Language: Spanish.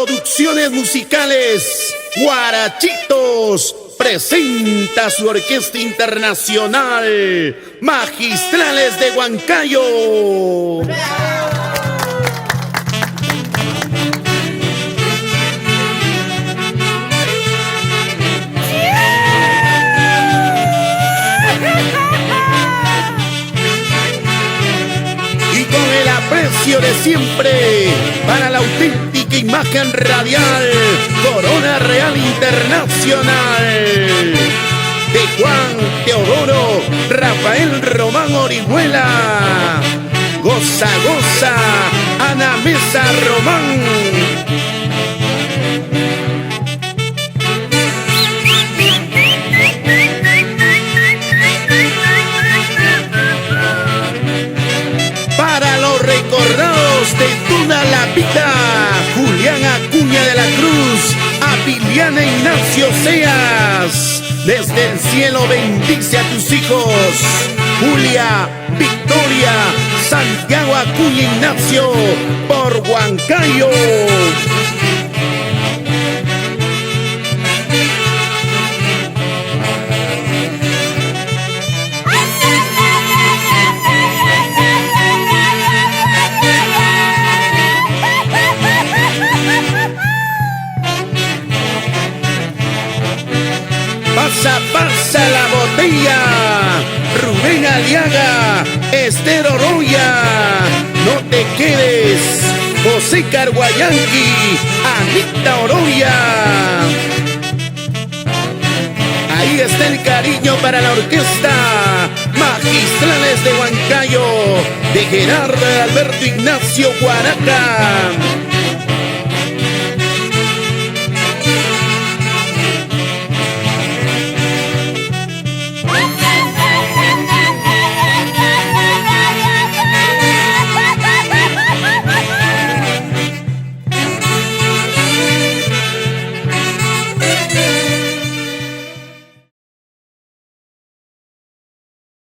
Producciones musicales Guarachitos presenta su orquesta internacional Magistrales de Huancayo. De siempre para la auténtica imagen radial Corona Real Internacional de Juan Teodoro Rafael Román Orihuela. Goza, goza, Ana Mesa Román. Recordados de toda la vida, Julián Acuña de la Cruz, Apiliana Ignacio Seas. Desde el cielo bendice a tus hijos, Julia, Victoria, Santiago Acuña Ignacio, por Huancayo. Pasa la botella, Rubén Aliaga, Esther Oroya, no te quedes, José Carguayanqui, Anita Oroya. Ahí está el cariño para la orquesta Magistrales de Huancayo, de Gerardo Alberto Ignacio Guaraca.